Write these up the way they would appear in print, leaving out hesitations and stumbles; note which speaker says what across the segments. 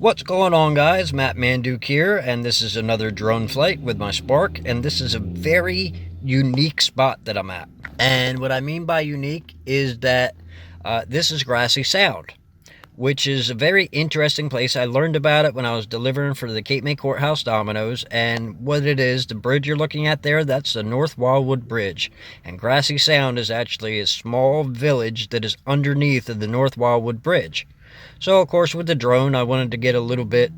Speaker 1: What's going on, guys? Matt Manduke here, and this is another drone flight with my Spark, and this is a very unique spot that I'm at. And what I mean by unique is that this is Grassy Sound, which is a very interesting place. I learned about it when I was delivering for the Cape May Courthouse Dominoes, and what it is, the bridge you're looking at there, that's the North Wildwood Bridge. And Grassy Sound is actually a small village that is underneath of the North Wildwood Bridge. So, of course, with the drone, I wanted to get a little bit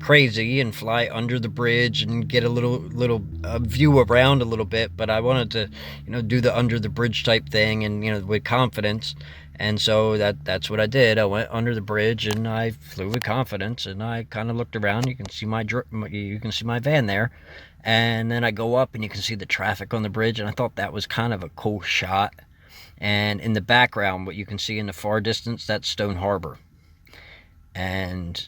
Speaker 1: crazy and fly under the bridge and get a little view around a little bit, but I wanted to, do the under the bridge type thing and, with confidence. And so that's what I did. I went under the bridge and I flew with confidence, and I kind of looked around. You can see my van there. And then I go up and you can see the traffic on the bridge, and I thought that was kind of a cool shot. And in the background, what you can see in the far distance, that's Stone Harbor. And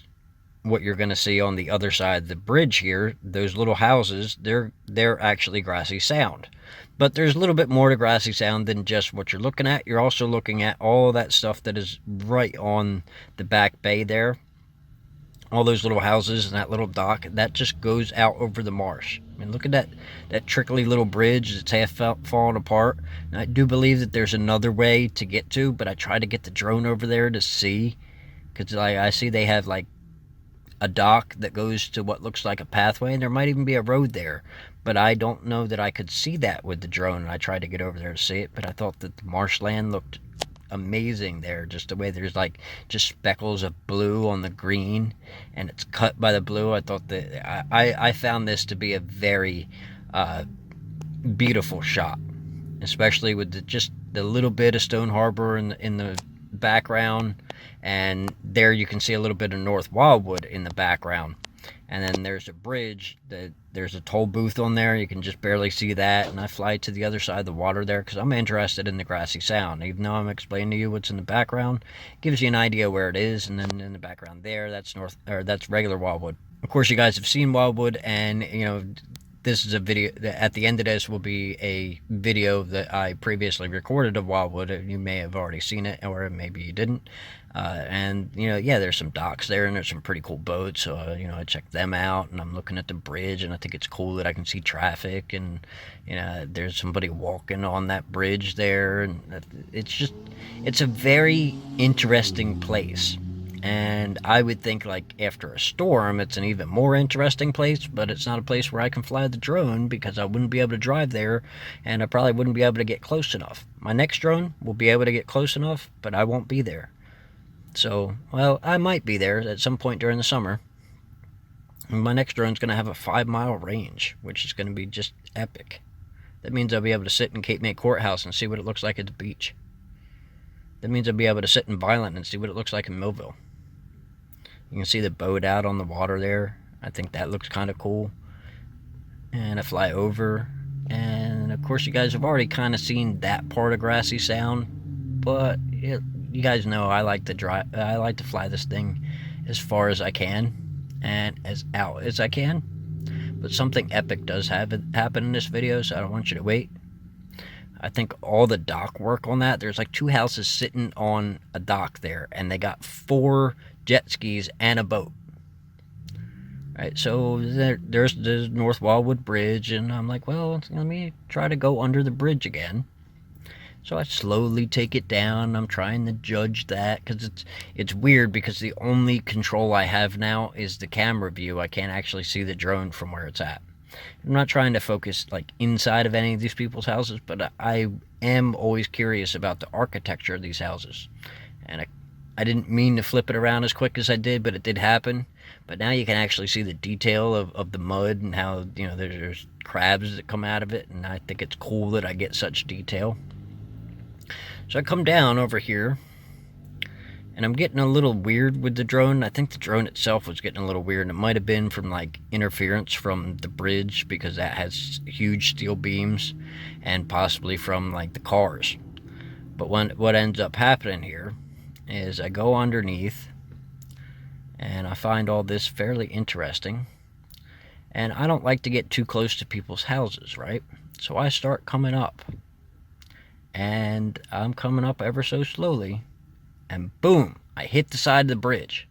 Speaker 1: what you're going to see on the other side of the bridge here, those little houses, they're actually Grassy Sound. But there's a little bit more to Grassy Sound than just what you're looking at. You're also looking at all that stuff that is right on the back bay there. All those little houses and that little dock, that just goes out over the marsh. I mean, look at that trickly little bridge that's half falling apart. And I do believe that there's another way to get to, but I tried to get the drone over there to see. Because I see they have like a dock that goes to what looks like a pathway, and there might even be a road there. But I don't know that I could see that with the drone, and I tried to get over there to see it, but I thought that the marshland looked amazing there. Just the way there's like just speckles of blue on the green, and it's cut by the blue. I thought that I found this to be a very beautiful shot, especially with just the little bit of Stone Harbor in the background, and there you can see a little bit of North Wildwood in the background. And then there's a bridge, there's a toll booth on there, you can just barely see that. And I fly to the other side of the water there because I'm interested in the Grassy Sound. Even though I'm explaining to you what's in the background, it gives you an idea where it is. And then in the background there, that's regular Wildwood. Of course, you guys have seen Wildwood, and this is a video. At the end of this will be a video that I previously recorded of Wildwood. You may have already seen it, or maybe you didn't. And there's some docks there, and there's some pretty cool boats. So I checked them out, and I'm looking at the bridge, and I think it's cool that I can see traffic, and there's somebody walking on that bridge there, and it's a very interesting place. And I would think, like, after a storm, it's an even more interesting place, but it's not a place where I can fly the drone because I wouldn't be able to drive there, and I probably wouldn't be able to get close enough. My next drone will be able to get close enough, but I won't be there. So, well, I might be there at some point during the summer. And my next drone's going to have a 5-mile range, which is going to be just epic. That means I'll be able to sit in Cape May Courthouse and see what it looks like at the beach. That means I'll be able to sit in Violent and see what it looks like in Millville. You can see the boat out on the water there. I think that looks kind of cool. And I fly over. And of course, you guys have already kind of seen that part of Grassy Sound. But you guys know I like to fly this thing as far as I can and as out as I can. But something epic does happen in this video, so I don't want you to wait. I think all the dock work on that, there's like 2 houses sitting on a dock there, and they got 4 jet skis and a boat. Right, so there's the North Wildwood Bridge, and I'm like, well, let me try to go under the bridge again. So I slowly take it down. I'm trying to judge that because it's weird because the only control I have now is the camera view. I can't actually see the drone from where it's at. I'm not trying to focus like inside of any of these people's houses, but I am always curious about the architecture of these houses. And I didn't mean to flip it around as quick as I did, but it did happen. But now you can actually see the detail of the mud and how there's crabs that come out of it, and I think it's cool that I get such detail. So I come down over here, and I'm getting a little weird with the drone. I think the drone itself was getting a little weird, and it might have been from like interference from the bridge because that has huge steel beams, and possibly from like the cars. But what ends up happening here is I go underneath, and I find all this fairly interesting. And I don't like to get too close to people's houses, right? So I start coming up. And I'm coming up ever so slowly, and boom, I hit the side of the bridge.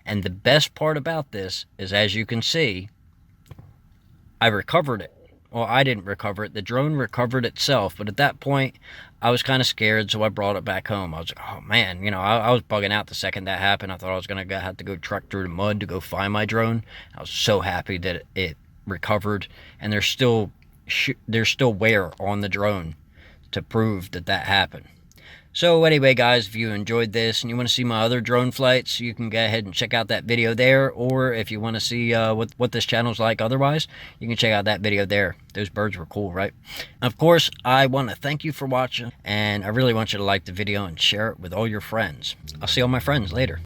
Speaker 1: And the best part about this is, as you can see, I recovered it. Well, I didn't recover it. The drone recovered itself. But at that point, I was kind of scared, so I brought it back home. I was like, oh, man. I was bugging out the second that happened. I thought I was going to have to go truck through the mud to go find my drone. I was so happy that it recovered. And there's still wear on the drone to prove that happened. So anyway, guys, if you enjoyed this and you want to see my other drone flights, you can go ahead and check out that video there. Or if you want to see what this channel's like otherwise, you can check out that video there. Those birds were cool, right? Of course, I want to thank you for watching, and I really want you to like the video and share it with all your friends. I'll see all my friends later.